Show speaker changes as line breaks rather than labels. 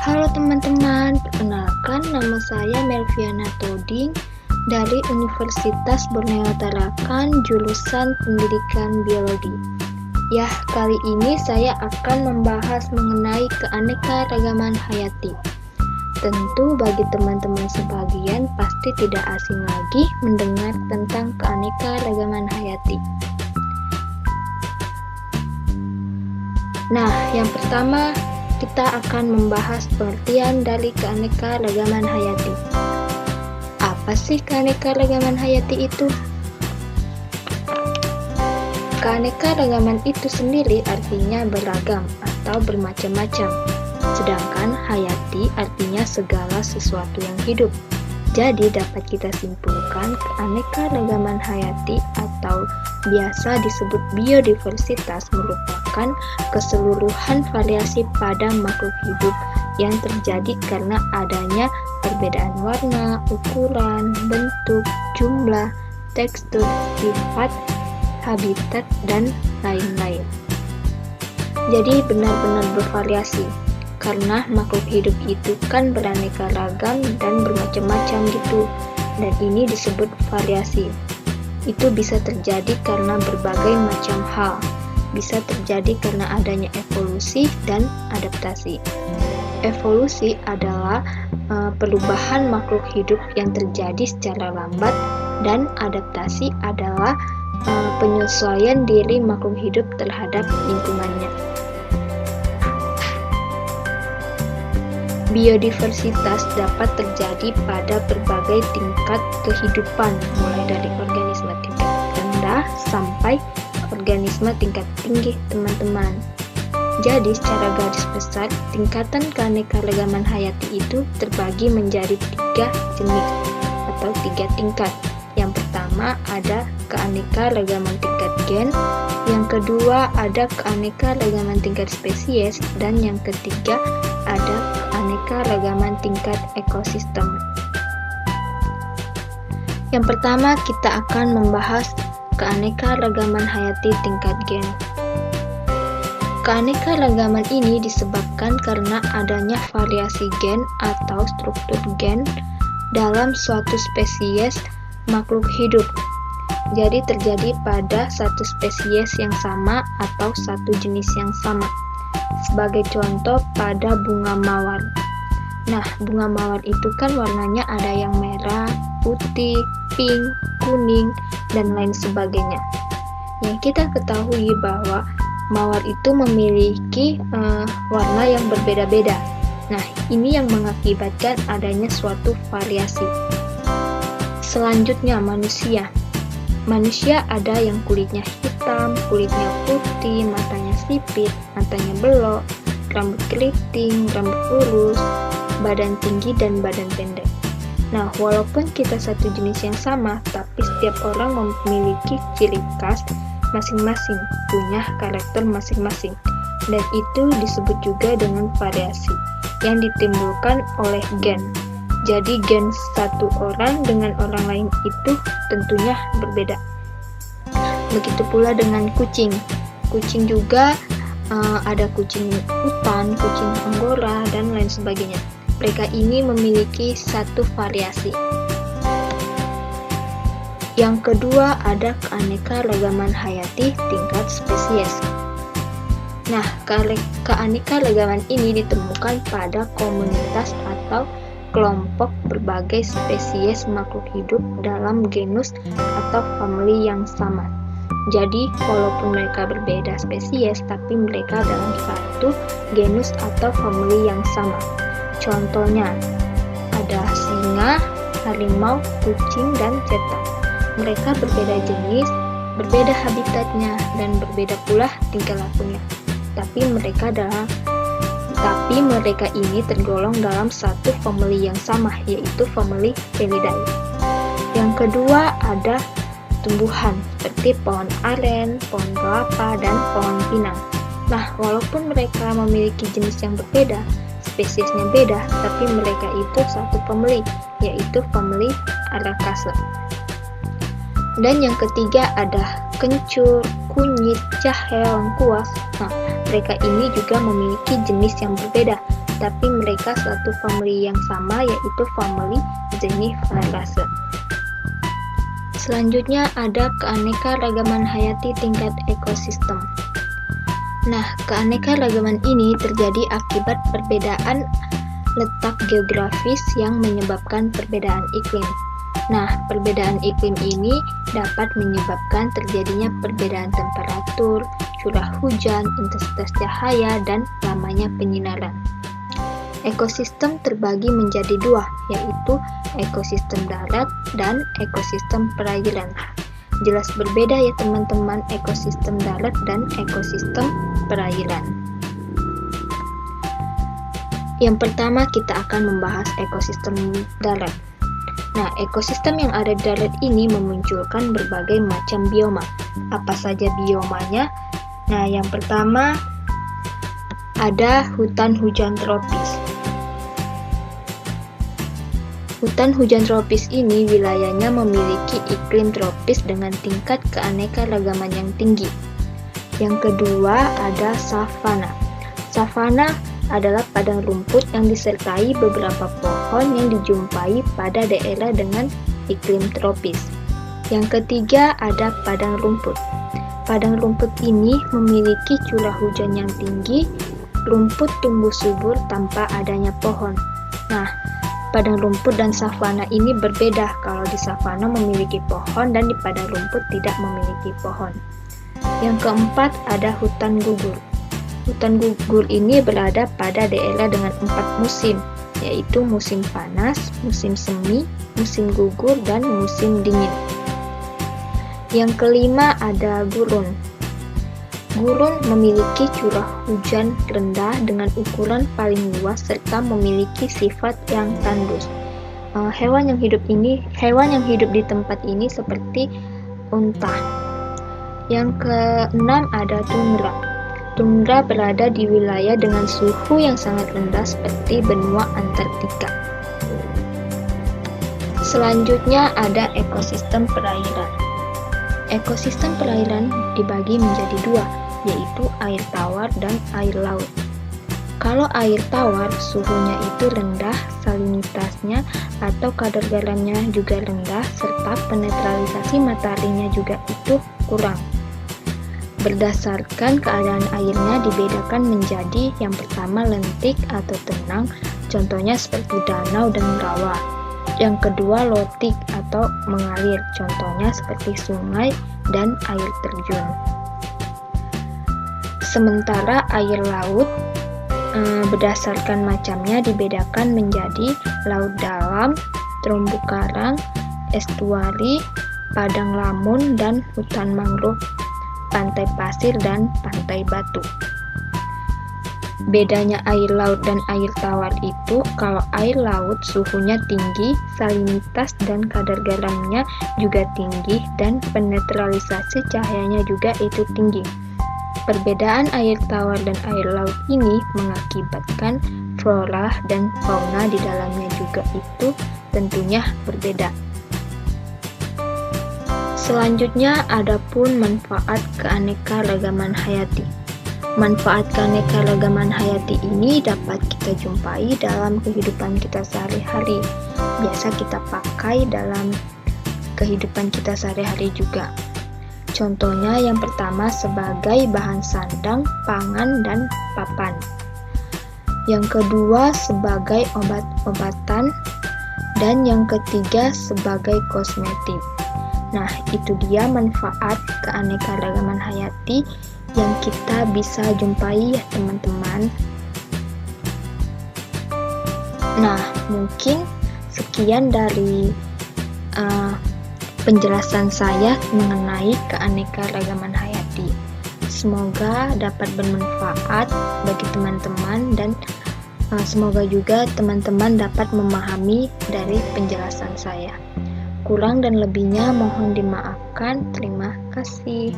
Halo teman-teman, perkenalkan nama saya Melviana Toding dari Universitas Borneo Tarakan, jurusan Pendidikan Biologi. Kali ini saya akan membahas mengenai keanekaragaman hayati. Tentu bagi teman-teman sebagian pasti tidak asing lagi mendengar tentang keanekaragaman hayati. Nah, yang pertama kita akan membahas pengertian dari keanekaragaman hayati. Apa sih keanekaragaman hayati itu? Keanekaragaman itu sendiri artinya beragam atau bermacam-macam, sedangkan hayati artinya segala sesuatu yang hidup. Jadi dapat kita simpulkan keanekaragaman hayati atau biasa disebut biodiversitas merupakan keseluruhan variasi pada makhluk hidup yang terjadi karena adanya perbedaan warna, ukuran, bentuk, jumlah, tekstur, sifat, habitat, dan lain-lain. Jadi benar-benar bervariasi. Karena makhluk hidup itu kan beraneka ragam dan bermacam-macam gitu, dan ini disebut variasi. Itu bisa terjadi karena berbagai macam hal, bisa terjadi karena adanya evolusi dan adaptasi. Evolusi adalah perubahan makhluk hidup yang terjadi secara lambat, dan adaptasi adalah penyesuaian diri makhluk hidup terhadap lingkungannya. Biodiversitas dapat terjadi pada berbagai tingkat kehidupan, mulai dari organisme tingkat rendah sampai organisme tingkat tinggi, teman-teman. Jadi, secara garis besar, tingkatan keanekaragaman hayati itu terbagi menjadi 3 jenis atau 3 tingkat. Yang pertama ada keanekaragaman tingkat gen, yang kedua ada keanekaragaman tingkat spesies, dan yang ketiga ada keanekaragaman tingkat ekosistem. Yang pertama kita akan membahas keanekaragaman hayati tingkat gen. Keanekaragaman ini disebabkan karena adanya variasi gen atau struktur gen dalam suatu spesies makhluk hidup. Jadi terjadi pada satu spesies yang sama atau satu jenis yang sama. Sebagai contoh pada bunga mawar. Nah, bunga mawar itu kan warnanya ada yang merah, putih, pink, kuning, dan lain sebagainya. Yang kita ketahui bahwa mawar itu memiliki warna yang berbeda-beda. Nah, ini yang mengakibatkan adanya suatu variasi. Selanjutnya manusia. Manusia ada yang kulitnya hitam, kulitnya putih, matanya sipit, matanya belok, rambut keriting, rambut lurus, badan tinggi dan badan pendek. Nah, walaupun kita satu jenis yang sama, tapi setiap orang memiliki ciri khas masing-masing, punya karakter masing-masing. Dan itu disebut juga dengan variasi yang ditimbulkan oleh gen. Jadi gen satu orang dengan orang lain itu tentunya berbeda. Begitu pula dengan kucing. Kucing juga ada kucing hutan, kucing Anggora, dan lain sebagainya. Mereka ini memiliki satu variasi. Yang kedua ada keanekaragaman hayati tingkat spesies. Nah, keanekaragaman ini ditemukan pada komunitas atau kelompok berbagai spesies makhluk hidup dalam genus atau famili yang sama. Jadi, walaupun mereka berbeda spesies, tapi mereka dalam satu genus atau famili yang sama. Contohnya, ada singa, harimau, kucing, dan cetak. Mereka berbeda jenis, berbeda habitatnya, dan berbeda pula tingkah lakunya. Tapi mereka ini tergolong dalam satu famili yang sama, yaitu famili Felidae. Yang kedua ada tumbuhan seperti pohon aren, pohon kelapa, dan pohon pinang. Nah, walaupun mereka memiliki jenis yang berbeda, spesiesnya beda, tapi mereka itu satu famili, yaitu famili Aracaceae. Dan yang ketiga ada kencur, kunyit, jahe, lengkuas. Nah, mereka ini juga memiliki jenis yang berbeda, tapi mereka satu famili yang sama, yaitu famili Zingiberaceae. Selanjutnya ada keanekaragaman hayati tingkat ekosistem. Nah, keanekaragaman ini terjadi akibat perbedaan letak geografis yang menyebabkan perbedaan iklim. Nah, perbedaan iklim ini dapat menyebabkan terjadinya perbedaan temperatur, curah hujan, intensitas cahaya, dan lamanya penyinaran. Ekosistem terbagi menjadi dua, yaitu ekosistem darat dan ekosistem perairan. Jelas berbeda ya teman-teman, ekosistem darat dan ekosistem perairan. Yang pertama kita akan membahas ekosistem darat. Nah, ekosistem yang ada di darat ini memunculkan berbagai macam bioma. Apa saja biomanya? Nah, yang pertama ada hutan hujan tropis. Hutan hujan tropis ini wilayahnya memiliki iklim tropis dengan tingkat keanekaragaman yang tinggi. Yang kedua ada savana. Savana adalah padang rumput yang disertai beberapa pohon yang dijumpai pada daerah dengan iklim tropis. Yang ketiga ada padang rumput. Padang rumput ini memiliki curah hujan yang tinggi, rumput tumbuh subur tanpa adanya pohon. Nah, padang rumput dan savana ini berbeda. Kalau di savana memiliki pohon dan di padang rumput tidak memiliki pohon. Yang keempat ada hutan gugur. Hutan gugur ini berada pada daerah dengan 4 musim, yaitu musim panas, musim semi, musim gugur, dan musim dingin. Yang kelima ada gurun. Gurun memiliki curah hujan rendah dengan ukuran paling luas serta memiliki sifat yang tandus. Hewan yang hidup di tempat ini seperti unta. Yang keenam ada tundra. Tundra berada di wilayah dengan suhu yang sangat rendah seperti benua Antartika. Selanjutnya ada ekosistem perairan. Ekosistem perairan dibagi menjadi dua, yaitu air tawar dan air laut. Kalau air tawar, suhunya itu rendah, salinitasnya atau kadar garamnya juga rendah, serta penetralisasi mataharinya juga itu kurang. Berdasarkan keadaan airnya dibedakan menjadi yang pertama lentik atau tenang, contohnya seperti danau dan rawa. Yang kedua lotik atau mengalir, contohnya seperti sungai dan air terjun. Sementara air laut berdasarkan macamnya dibedakan menjadi laut dalam, terumbu karang, estuari, padang lamun, dan hutan mangrove, pantai pasir, dan pantai batu. Bedanya air laut dan air tawar itu, kalau air laut suhunya tinggi, salinitas dan kadar garamnya juga tinggi, dan penetralisasi cahayanya juga itu tinggi. Perbedaan air tawar dan air laut ini mengakibatkan flora dan fauna di dalamnya juga itu tentunya berbeda. Selanjutnya ada pun manfaat keanekaragaman hayati. Manfaat keanekaragaman hayati ini dapat kita jumpai dalam kehidupan kita sehari-hari. Biasa kita pakai dalam kehidupan kita sehari-hari juga. Contohnya yang pertama sebagai bahan sandang, pangan, dan papan. Yang kedua sebagai obat-obatan, dan yang ketiga sebagai kosmetik. Nah, itu dia manfaat keanekaragaman hayati yang kita bisa jumpai ya teman-teman. Nah, mungkin sekian dari penjelasan saya mengenai keanekaragaman hayati. Semoga dapat bermanfaat bagi teman-teman dan semoga juga teman-teman dapat memahami dari penjelasan saya. Kurang dan lebihnya mohon dimaafkan. Terima kasih.